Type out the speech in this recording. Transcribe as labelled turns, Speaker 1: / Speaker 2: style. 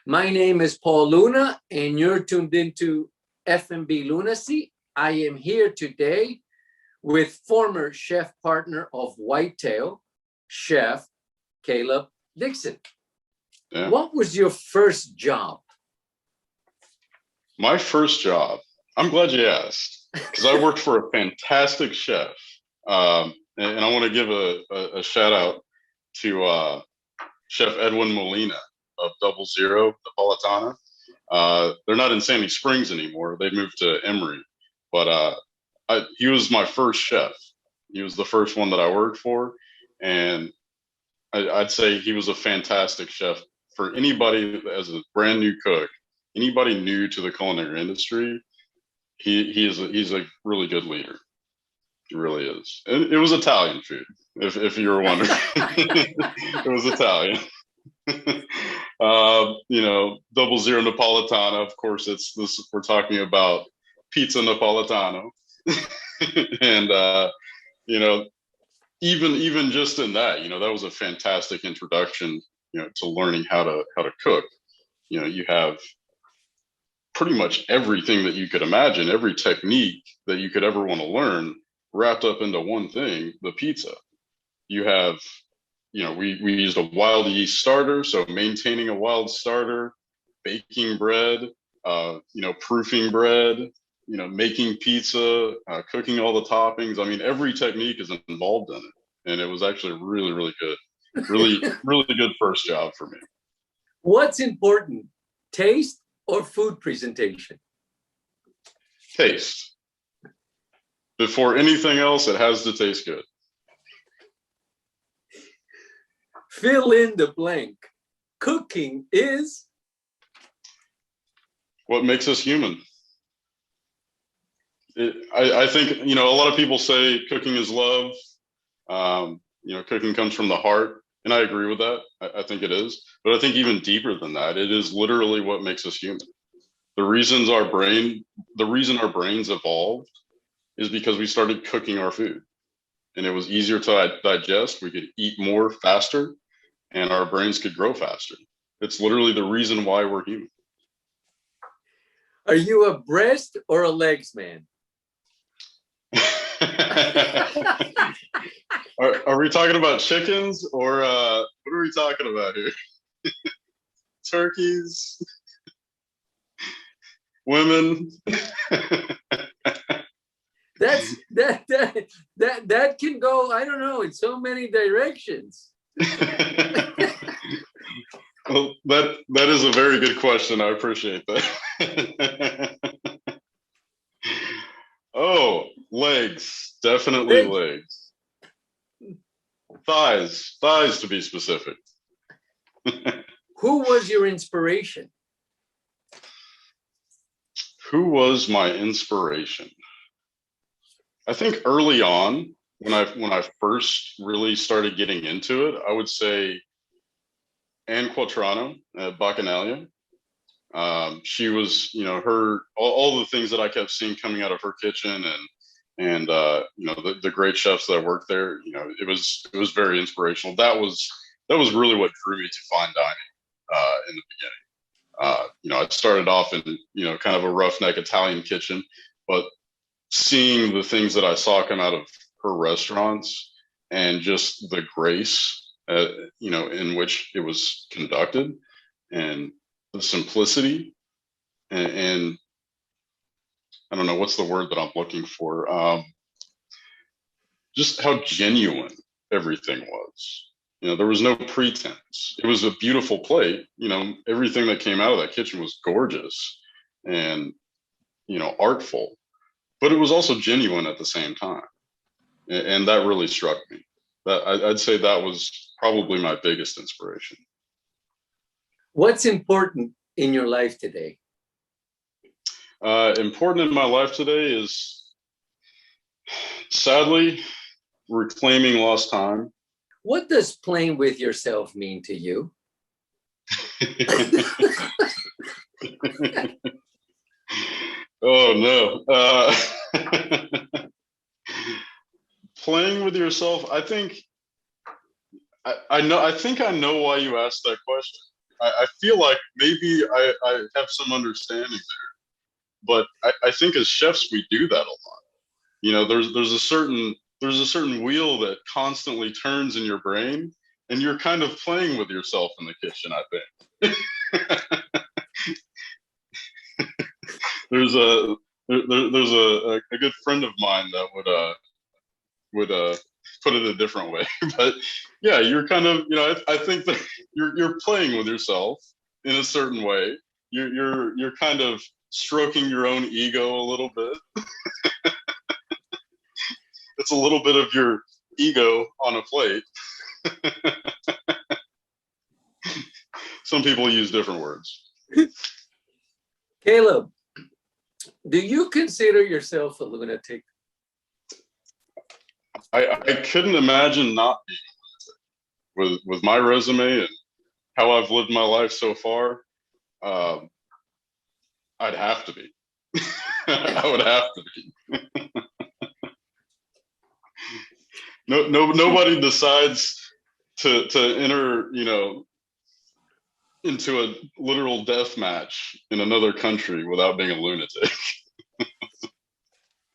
Speaker 1: My name is Paul Luna, and you're tuned into F&B Lunacy. I am here today with former chef partner of Whitetail, Chef Caleb Dickson.
Speaker 2: Yeah.
Speaker 1: What was your first job?
Speaker 2: My first job, I'm glad you asked, because I worked for a fantastic chef. And I want to give a shout out to Chef Edwin Molina of 00 Napolitana. They're not in Sandy Springs anymore. They moved to Emory. But he was my first chef. He was the first one that I worked for. And I'd say he was a fantastic chef for anybody as a brand new cook, anybody new to the culinary industry. He's a really good leader. He really is. And it was Italian food, if you were wondering. It was Italian. 00 Napolitana, of course, it's this, we're talking about pizza Napolitano. And even just in that, that was a fantastic introduction, to learning how to cook. You have pretty much everything that you could imagine, every technique that you could ever want to learn wrapped up into one thing, the pizza. You have, we used a wild yeast starter, so maintaining a wild starter, baking bread, proofing bread, making pizza, cooking all the toppings. I mean, every technique is involved in it. And it was actually really, really good. Really, really good first job for me.
Speaker 1: What's important, taste or food presentation?
Speaker 2: Taste. Before anything else, it has to taste good.
Speaker 1: Fill in the blank. Cooking is
Speaker 2: what makes us human. I think, a lot of people say cooking is love. Cooking comes from the heart, and I agree with that. I think it is. But I think even deeper than that, it is literally what makes us human. The reason our brains evolved is because we started cooking our food, and it was easier to digest. We could eat more faster, and our brains could grow faster. It's literally the reason why we're human.
Speaker 1: Are you a breast or a legs man?
Speaker 2: Are we talking about chickens or what are we talking about here? Turkeys? Women?
Speaker 1: That can go, I don't know, in so many directions.
Speaker 2: Well, that is a very good question. I appreciate that. Oh, legs, definitely legs. Thighs to be specific.
Speaker 1: Who was your inspiration?
Speaker 2: Who was my inspiration? I think early on, when I first really started getting into it, I would say Anne Quatrano at Bacchanalia. She was, all the things that I kept seeing coming out of her kitchen, and the great chefs that worked there. It was very inspirational. That was really what drew me to fine dining in the beginning. I started off in kind of a roughneck Italian kitchen, but seeing the things that I saw come out of her restaurants and just the grace, in which it was conducted, and the simplicity, and I don't know what's the word that I'm looking for. Just how genuine everything was. There was no pretense. It was a beautiful plate. Everything that came out of that kitchen was gorgeous and artful, but it was also genuine at the same time, and that really struck me. I'd say that was probably my biggest inspiration.
Speaker 1: What's important in your life today?
Speaker 2: Important in my life today is, sadly, reclaiming lost time.
Speaker 1: What does playing with yourself mean to you?
Speaker 2: Oh no. Playing with yourself, I think I know why you asked that question. I feel like maybe I have some understanding there, but I think as chefs we do that a lot. You know, there's a certain wheel that constantly turns in your brain, and you're kind of playing with yourself in the kitchen, I think. there's a there's a good friend of mine that would put it a different way. But yeah, you're kind of, you know, I think that you're playing with yourself in a certain way. You're kind of stroking your own ego a little bit. It's a little bit of your ego on a plate. Some people use different words.
Speaker 1: Caleb, do you consider yourself a lunatic?
Speaker 2: I couldn't imagine not being with my resume and how I've lived my life so far. I'd have to be. I would have to be. Nobody decides to enter, you know, into a literal death match in another country without being a lunatic.